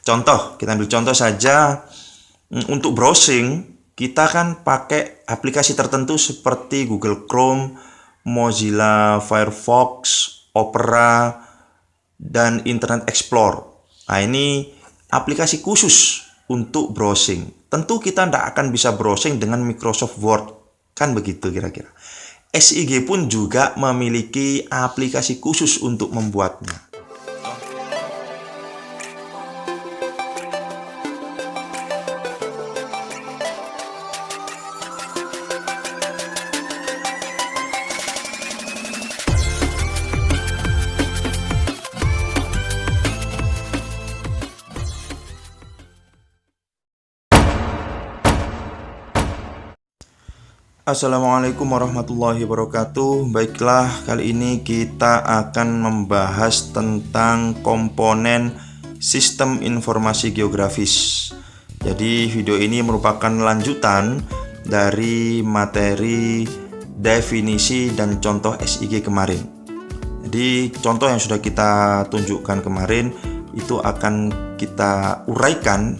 Contoh, kita ambil contoh saja. Untuk browsing, kita kan pakai aplikasi tertentu seperti Google Chrome, Mozilla Firefox, Opera, dan Internet Explorer. Nah, ini aplikasi khusus untuk browsing. Tentu kita tidak akan bisa browsing dengan Microsoft Word. Kan begitu kira-kira. SIG pun juga memiliki aplikasi khusus untuk membuatnya. Assalamualaikum warahmatullahi wabarakatuh. Baiklah, kali ini kita akan membahas tentang komponen sistem informasi geografis. Jadi video ini merupakan lanjutan dari materi definisi dan contoh SIG kemarin. Jadi contoh yang sudah kita tunjukkan kemarin itu akan kita uraikan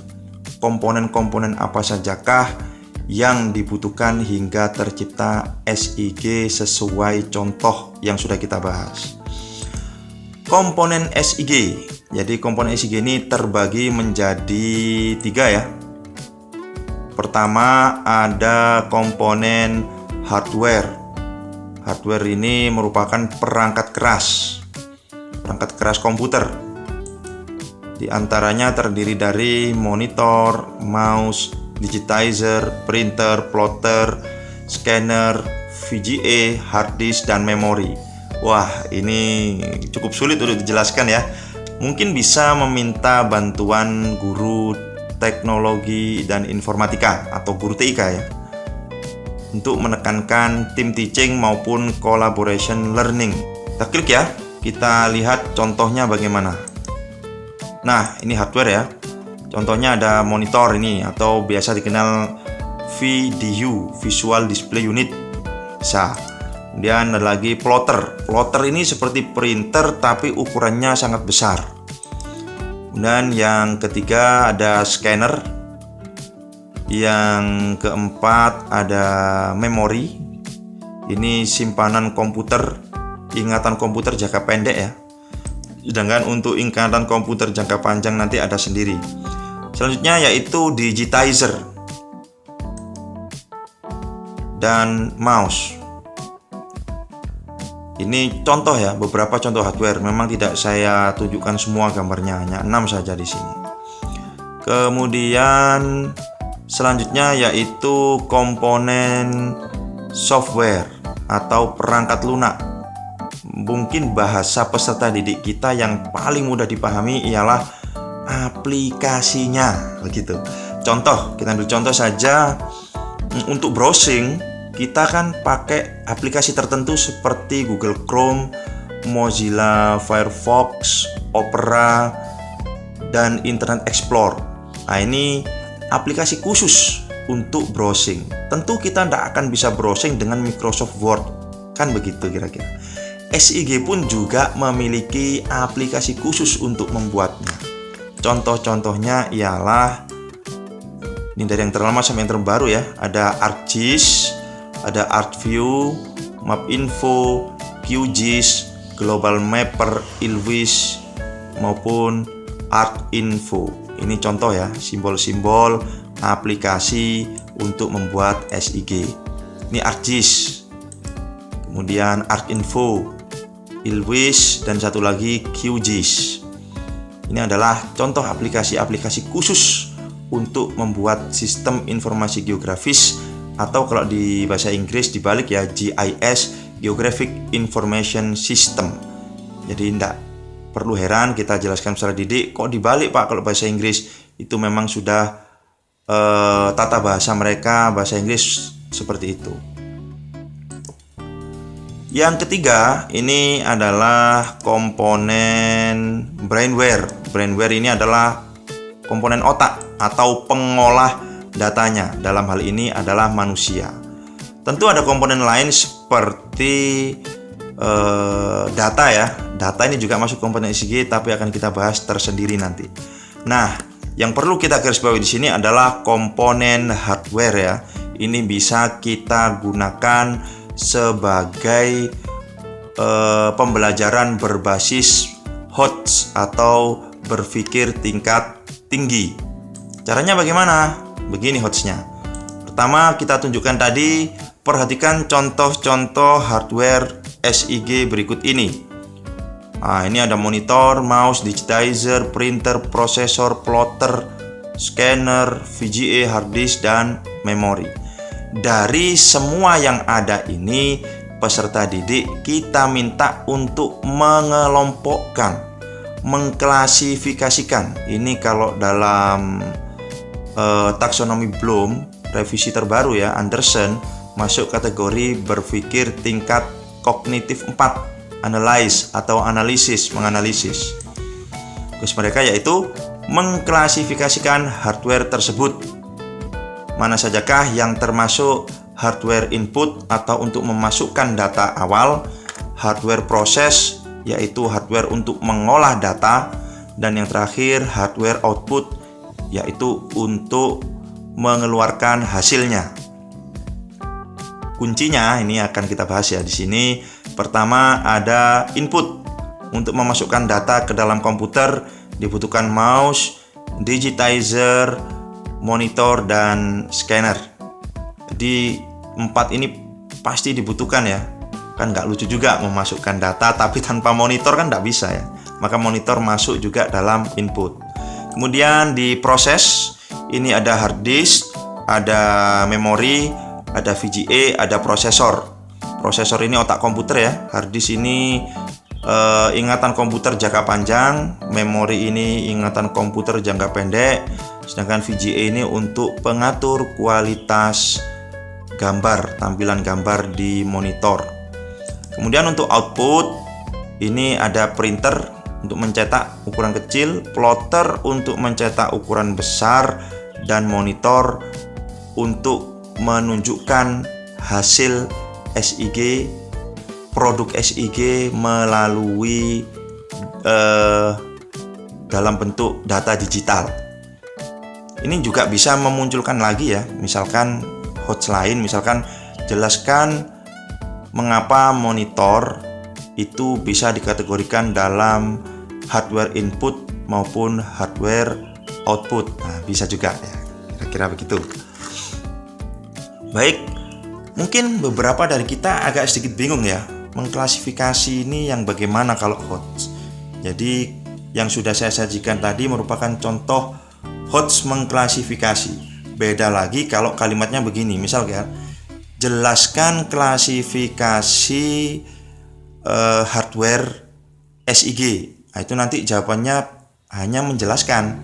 komponen-komponen apa sajakah yang dibutuhkan hingga tercipta SIG sesuai contoh yang sudah kita bahas. Komponen SIG. Jadi komponen SIG ini terbagi menjadi 3 ya. Pertama ada komponen hardware. Hardware ini merupakan perangkat keras komputer. Di antaranya terdiri dari monitor, mouse, digitizer, printer, plotter, scanner, VGA, hard disk, dan memori. Wah, ini cukup sulit untuk dijelaskan ya. Mungkin bisa meminta bantuan guru teknologi dan informatika atau guru TIK ya, untuk menekankan tim teaching maupun collaboration learning. Kita klik ya, kita lihat contohnya bagaimana. Nah, ini hardware ya. Contohnya ada monitor ini atau biasa dikenal VDU, Visual Display Unit. Kemudian ada lagi plotter. Plotter ini seperti printer tapi ukurannya sangat besar. Kemudian yang ketiga ada scanner. Yang keempat ada memori. Ini simpanan komputer, ingatan komputer jangka pendek ya. Sedangkan untuk ingatan komputer jangka panjang nanti ada sendiri. Selanjutnya yaitu digitizer dan mouse. Ini contoh ya, beberapa contoh hardware. Memang tidak saya tunjukkan semua gambarnya, hanya 6 saja di sini. Kemudian selanjutnya yaitu komponen software atau perangkat lunak. Mungkin bahasa peserta didik kita yang paling mudah dipahami ialah aplikasinya, begitu. Contoh, kita ambil contoh saja. Untuk browsing, kita kan pakai aplikasi tertentu seperti Google Chrome, Mozilla Firefox, Opera, dan Internet Explorer. Nah, ini aplikasi khusus untuk browsing. Tentu kita tidak akan bisa browsing dengan Microsoft Word, kan begitu kira-kira. SIG pun juga memiliki aplikasi khusus untuk membuatnya. Contoh-contohnya ialah, ini dari yang terlama sampai yang terbaru ya. Ada ArcGIS, ada ArcView, MapInfo, QGIS, Global Mapper, ILWIS, maupun ArcInfo. Ini contoh ya, simbol-simbol aplikasi untuk membuat SIG. Ini ArcGIS, kemudian ArcInfo, ILWIS, dan satu lagi QGIS. Ini adalah contoh aplikasi-aplikasi khusus untuk membuat sistem informasi geografis, atau kalau di bahasa Inggris dibalik ya, GIS, Geographic Information System. Jadi tidak perlu heran kita jelaskan secara didik, kok dibalik Pak kalau bahasa Inggris. Itu memang sudah tata bahasa mereka, bahasa Inggris seperti itu. Yang ketiga, ini adalah komponen brainware. Brainware ini adalah komponen otak atau pengolah datanya. Dalam hal ini adalah manusia. Tentu ada komponen lain seperti data ya. Data ini juga masuk komponen SIG, tapi akan kita bahas tersendiri nanti. Nah, Yang perlu kita garis bawahi di sini adalah komponen hardware ya. Ini bisa kita gunakan sebagai pembelajaran berbasis HOTS atau berpikir tingkat tinggi. Caranya bagaimana? Begini HOTS-nya. Pertama kita tunjukkan tadi, perhatikan contoh-contoh hardware SIG berikut ini. Nah, ini ada monitor, mouse, digitizer, printer, prosesor, plotter, scanner, VGA, hard disk, dan memori. Dari semua yang ada ini, peserta didik kita minta untuk mengelompokkan, mengklasifikasikan. Ini kalau dalam taksonomi Bloom, revisi terbaru ya, Anderson, masuk kategori berpikir tingkat kognitif 4. Analyze atau analisis, menganalisis. Tugas mereka yaitu mengklasifikasikan hardware tersebut. Mana sajakah yang termasuk hardware input atau untuk memasukkan data awal, hardware proses yaitu hardware untuk mengolah data, dan yang terakhir hardware output yaitu untuk mengeluarkan hasilnya. Kuncinya ini akan kita bahas ya di sini. Pertama ada input. Untuk memasukkan data ke dalam komputer dibutuhkan mouse, digitizer, monitor, dan scanner. Jadi 4 ini pasti dibutuhkan ya. Kan nggak lucu juga memasukkan data tapi tanpa monitor kan nggak bisa ya. Maka monitor masuk juga dalam input. Kemudian di proses ini ada hard disk, ada memori, ada VGA, ada prosesor. Prosesor ini otak komputer ya. Hard disk ini ingatan komputer jangka panjang, memori ini ingatan komputer jangka pendek, sedangkan VGA ini untuk pengatur kualitas gambar, tampilan gambar di monitor. Kemudian untuk output ini ada printer untuk mencetak ukuran kecil, plotter untuk mencetak ukuran besar, dan monitor untuk menunjukkan hasil SIG, produk SIG melalui dalam bentuk data digital. Ini juga bisa memunculkan lagi ya, misalkan HOTS lain, misalkan jelaskan mengapa monitor itu bisa dikategorikan dalam hardware input maupun hardware output. Nah, bisa juga ya, kira-kira begitu. Baik, mungkin beberapa dari kita agak sedikit bingung ya, mengklasifikasi ini yang bagaimana kalau HOTS. Jadi yang sudah saya sajikan tadi merupakan contoh HOTS mengklasifikasi. Beda lagi kalau kalimatnya begini, misalnya jelaskan klasifikasi hardware SIG. Nah, itu nanti jawabannya hanya menjelaskan,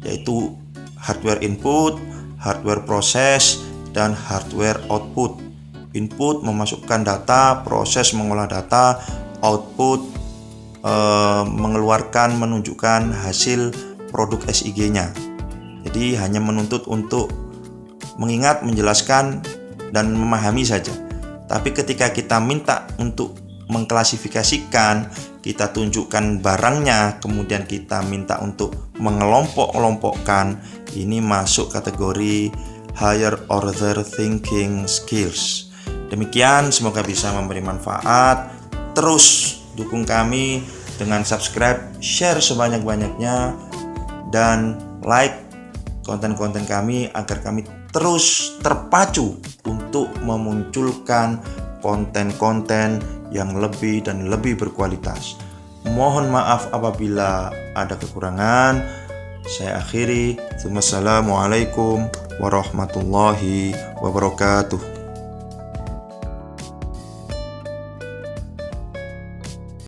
yaitu hardware input, hardware proses, dan hardware output. Input memasukkan data, proses mengolah data, output mengeluarkan, menunjukkan hasil produk SIG-nya. Jadi hanya menuntut untuk mengingat, menjelaskan, dan memahami saja. Tapi ketika kita minta untuk mengklasifikasikan, kita tunjukkan barangnya, kemudian kita minta untuk mengelompok-kelompokkan, ini masuk kategori higher order thinking skills. Demikian, semoga bisa memberi manfaat. Terus dukung kami dengan subscribe, share sebanyak-banyaknya, dan like konten-konten kami agar kami terus terpacu untuk memunculkan konten-konten yang lebih dan lebih berkualitas. Mohon maaf apabila ada kekurangan. Saya akhiri. Wassalamualaikum warahmatullahi wabarakatuh.